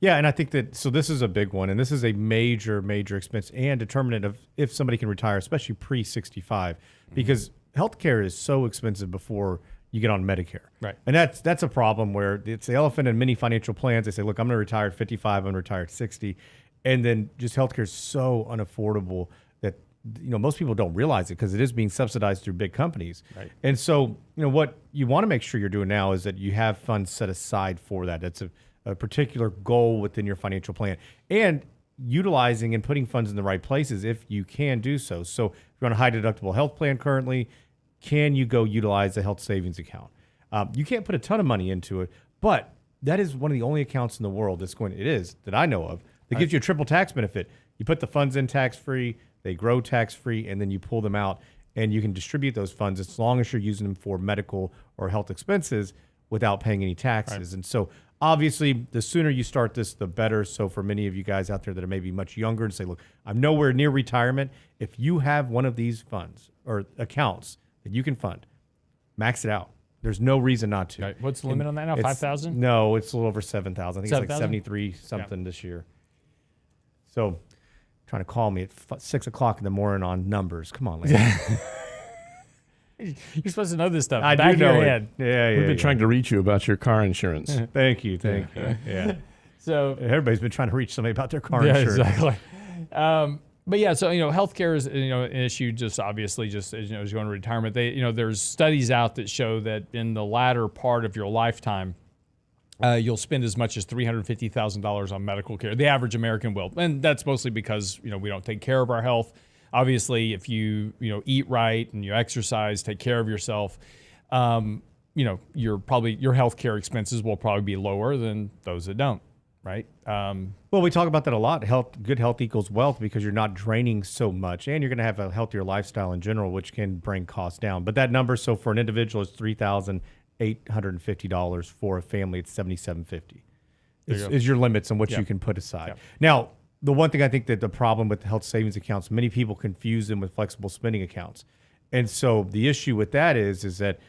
Yeah, and I think so this is a big one, and this is a major, major expense and determinant of if somebody can retire, especially pre-65, because healthcare is so expensive before you get on Medicare. Right. And that's a problem where it's the elephant in many financial plans. They say, look, I'm going to retire at 55, I'm going to retire at 60, and then just healthcare is so unaffordable that most people don't realize it because it is being subsidized through big companies. Right. And so, what you want to make sure you're doing now is that you have funds set aside for that. That's a particular goal within your financial plan, and utilizing and putting funds in the right places if you can do so. So if you're on a high deductible health plan currently, can you go utilize a health savings account? You can't put a ton of money into it, but that is one of the only accounts in the world that I know of, that gives you a triple tax benefit. You put the funds in tax-free, they grow tax-free, and then you pull them out, and you can distribute those funds as long as you're using them for medical or health expenses without paying any taxes. Right. And so obviously, the sooner you start this, the better. So for many of you guys out there that are maybe much younger and say, look, I'm nowhere near retirement, if you have one of these funds or accounts that you can fund, max it out. There's no reason not to. Right. What's the limit on that now? 5,000? No, it's a little over 7,000. I think 7, it's like 73 something this year. So trying to call me at 6 o'clock in the morning on numbers. Come on, lady. You're supposed to know this stuff. I Back do of know your it. head. Yeah, We've been trying to reach you about your car insurance. Thank you. Yeah. So everybody's been trying to reach somebody about their car yeah, insurance. exactly. But yeah, so healthcare is an issue. Just obviously, just as you go into retirement, there's studies out that show that in the latter part of your lifetime, you'll spend as much as $350,000 on medical care. The average American will, and that's mostly because we don't take care of our health. Obviously, if you eat right and you exercise, take care of yourself, your healthcare expenses will probably be lower than those that don't. Right. Well, we talk about that a lot. Good health equals wealth because you're not draining so much, and you're going to have a healthier lifestyle in general, which can bring costs down. But that number, so for an individual, is $3,850. For a family, it's $7,750. Is your limits on what you can put aside. Now, the one thing I think that the problem with health savings accounts, many people confuse them with flexible spending accounts, and so the issue with that is that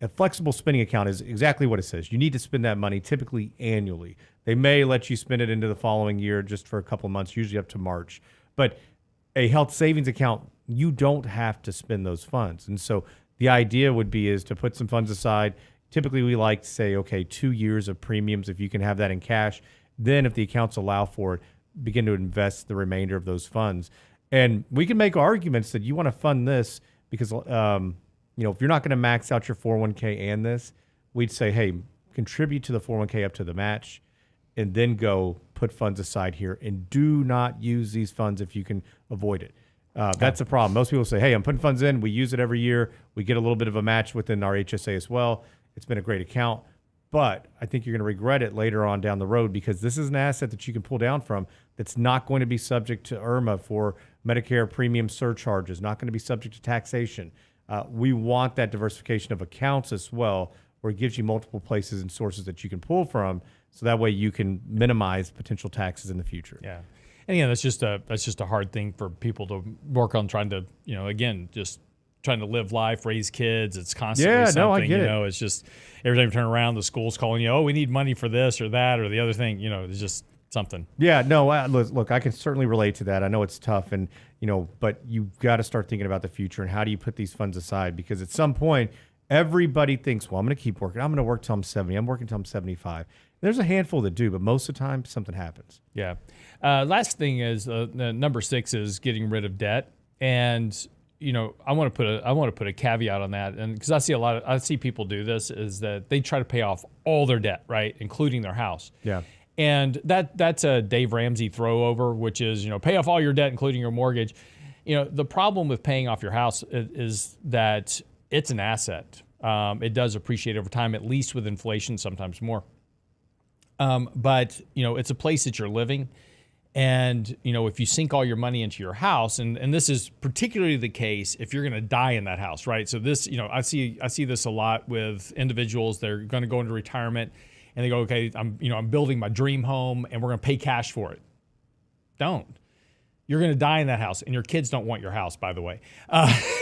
a flexible spending account is exactly what it says. You need to spend that money typically annually. They may let you spend it into the following year just for a couple of months, usually up to March. But a health savings account, you don't have to spend those funds. And so the idea would be is to put some funds aside. Typically, we like to say, okay, 2 years of premiums, if you can have that in cash. Then if the accounts allow for it, begin to invest the remainder of those funds. And we can make arguments that you want to fund this because if you're not going to max out your 401k and this, we'd say, hey, contribute to the 401k up to the match and then go put funds aside here and do not use these funds if you can avoid it. That's a problem. Most people say, hey, I'm putting funds in. We use it every year. We get a little bit of a match within our HSA as well. It's been a great account. But I think you're going to regret it later on down the road because this is an asset that you can pull down from that's not going to be subject to IRMA for Medicare premium surcharges, not going to be subject to taxation. We want that diversification of accounts as well, where it gives you multiple places and sources that you can pull from, so that way you can minimize potential taxes in the future. Yeah, and again, that's just a hard thing for people to work on, trying to just trying to live life, raise kids. It's constantly something. I get it. It's just every time you turn around, the school's calling you. Oh, we need money for this or that or the other thing. It's just something. Yeah, no, look, I can certainly relate to that. I know it's tough, and but you've got to start thinking about the future and how do you put these funds aside? Because at some point, everybody thinks, well, I'm going to keep working. I'm going to work till I'm 70. I'm working till I'm 75. There's a handful that do, but most of the time, something happens. Yeah. Last thing is number 6 is getting rid of debt, and I want to put a caveat on that, and because I see people do this, is that they try to pay off all their debt, right, including their house. Yeah. And that's a Dave Ramsey throwover, which is, pay off all your debt, including your mortgage. The problem with paying off your house is that it's an asset. It does appreciate over time, at least with inflation, sometimes more. But it's a place that you're living. And, if you sink all your money into your house, and this is particularly the case if you're going to die in that house, right? So this, I see this a lot with individuals. They're going to go into retirement and they go, okay, I'm building my dream home and we're going to pay cash for it. Don't. You're going to die in that house, and your kids don't want your house, by the way.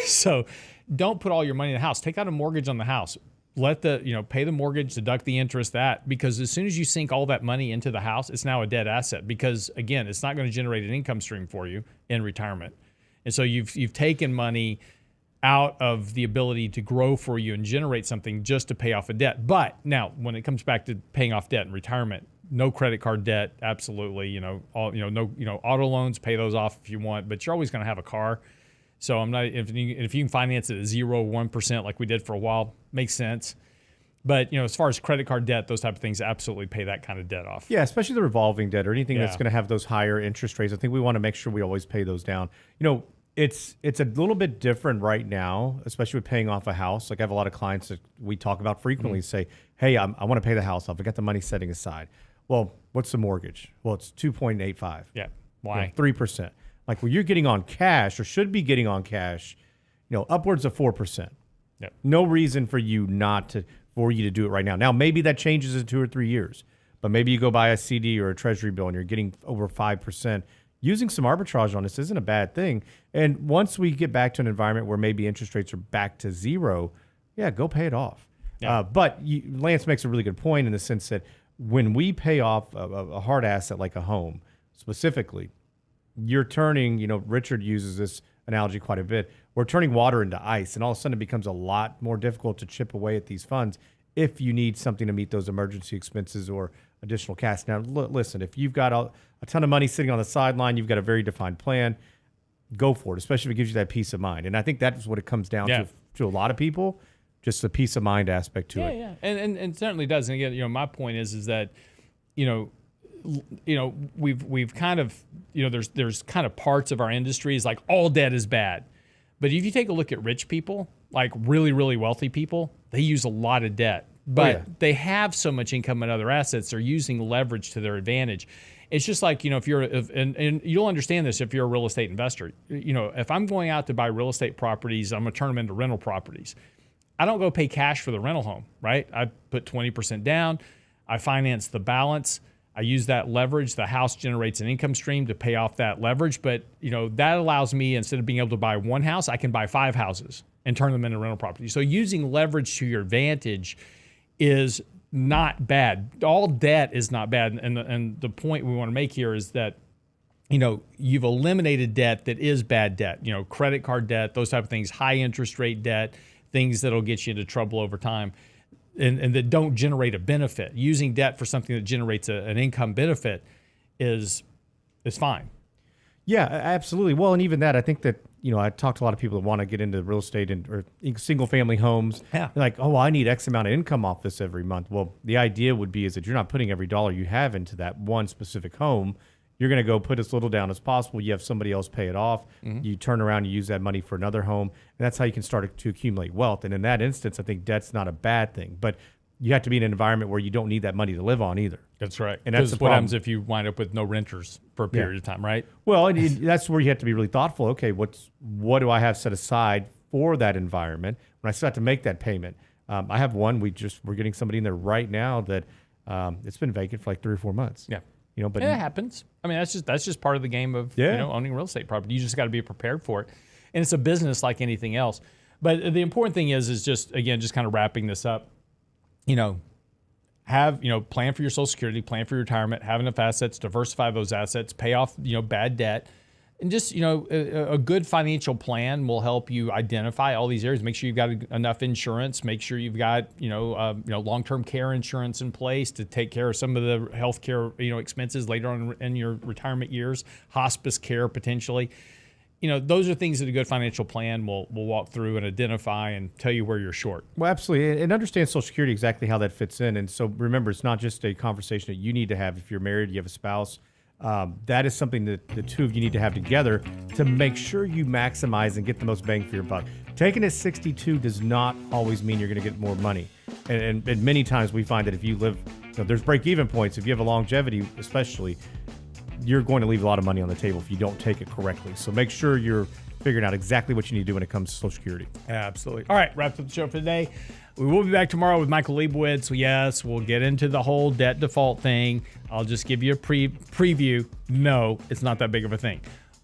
So don't put all your money in the house. Take out a mortgage on the house. Let pay the mortgage, deduct the interest, because as soon as you sink all that money into the house, it's now a dead asset, because again, it's not going to generate an income stream for you in retirement. And so you've taken money out of the ability to grow for you and generate something just to pay off a debt. But now when it comes back to paying off debt in retirement, no credit card debt, absolutely. No, auto loans, pay those off if you want, but you're always going to have a car. So I'm not, if you can finance it at 0-1% like we did for a while, makes sense. But, as far as credit card debt, those type of things, absolutely pay that kind of debt off. Yeah, especially the revolving debt or anything that's going to have those higher interest rates. I think we want to make sure we always pay those down. It's a little bit different right now, especially with paying off a house. Like I have a lot of clients that we talk about frequently say, hey, I want to pay the house off. I got the money setting aside. Well, what's the mortgage? Well, it's 2.85. Yeah. Why? 3%. Like you're getting on cash or should be getting on cash, upwards of 4%. Yep. No reason for you for you to do it right now. Now, maybe that changes in 2 or 3 years, but maybe you go buy a CD or a treasury bill and you're getting over 5%. Using some arbitrage on this isn't a bad thing. And once we get back to an environment where maybe interest rates are back to zero, go pay it off. Yeah. But Lance makes a really good point in the sense that when we pay off a hard asset like a home, specifically, you're turning, Richard uses this analogy quite a bit. We're turning water into ice, and all of a sudden it becomes a lot more difficult to chip away at these funds if you need something to meet those emergency expenses or additional cash. Now, listen, if you've got a ton of money sitting on the sideline, you've got a very defined plan, go for it, especially if it gives you that peace of mind. And I think that's what it comes down to a lot of people, just the peace of mind aspect to it. Yeah, and certainly does. And again, my point is that, we've kind of, there's kind of parts of our industry is like all debt is bad. But if you take a look at rich people, like really, really wealthy people, they use a lot of debt. But they have so much income and other assets, they're using leverage to their advantage. It's just like, if you're, and you'll understand this if you're a real estate investor. If I'm going out to buy real estate properties, I'm going to turn them into rental properties. I don't go pay cash for the rental home, right? I put 20% down. I finance the balance. I use that leverage. The house generates an income stream to pay off that leverage. But, that allows me, instead of being able to buy one house, I can buy 5 houses and turn them into rental properties. So using leverage to your advantage is not bad. All debt is not bad. And the point we want to make here is that, you've eliminated debt that is bad debt, credit card debt, those type of things, high interest rate debt, things that'll get you into trouble over time. And that don't generate a benefit. Using debt for something that generates an income benefit is fine. Yeah, absolutely. Well, and even that, I think that, I talked to a lot of people that want to get into real estate or single family homes. Yeah. They're like, I need X amount of income off this every month. Well, the idea would be is that you're not putting every dollar you have into that one specific home. You're going to go put as little down as possible. You have somebody else pay it off. Mm-hmm. You turn around and use that money for another home. And that's how you can start to accumulate wealth. And in that instance, I think debt's not a bad thing. But you have to be in an environment where you don't need that money to live on either. That's right. And that's what happens if you wind up with no renters for a period of time, right? Well, and that's where you have to be really thoughtful. Okay, what do I have set aside for that environment when I start to make that payment? I have one. We're getting somebody in there right now that it's been vacant for like 3 or 4 months. Yeah. But it happens. I mean, that's just part of the game of owning real estate property. You just got to be prepared for it, and it's a business like anything else. But the important thing is just kind of wrapping this up. Have plan for your Social Security, plan for your retirement, have enough assets, diversify those assets, pay off bad debt, and just a good financial plan will help you identify all these areas. Make sure you've got enough insurance. Make sure you've got long-term care insurance in place to take care of some of the healthcare expenses later on in your retirement years. Hospice care potentially. Those are things that a good financial plan will walk through and identify and tell you where you're short. Well, absolutely. And understand Social Security, exactly how that fits in. And so remember, it's not just a conversation that you need to have if you're married, you have a spouse. That is something that the two of you need to have together to make sure you maximize and get the most bang for your buck. Taking it 62 does not always mean you're going to get more money. And many times we find that if you live, there's break-even points. If you have a longevity, especially, you're going to leave a lot of money on the table if you don't take it correctly. So make sure you're figuring out exactly what you need to do when it comes to Social Security. Absolutely. All right, wraps up the show for today. We will be back tomorrow with Michael Leibowitz. Yes, we'll get into the whole debt default thing. I'll just give you a preview. No, it's not that big of a thing.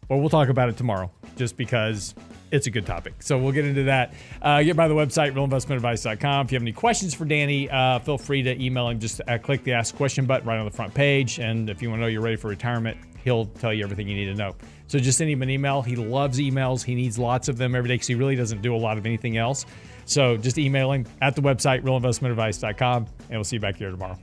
But we'll talk about it tomorrow just because it's a good topic. So we'll get into that. Get by the website, realinvestmentadvice.com. If you have any questions for Danny, feel free to email him. Just click the Ask Question button right on the front page. And if you want to know you're ready for retirement, he'll tell you everything you need to know. So just send him an email. He loves emails. He needs lots of them every day because he really doesn't do a lot of anything else. So just email him at the website, realinvestmentadvice.com, and we'll see you back here tomorrow.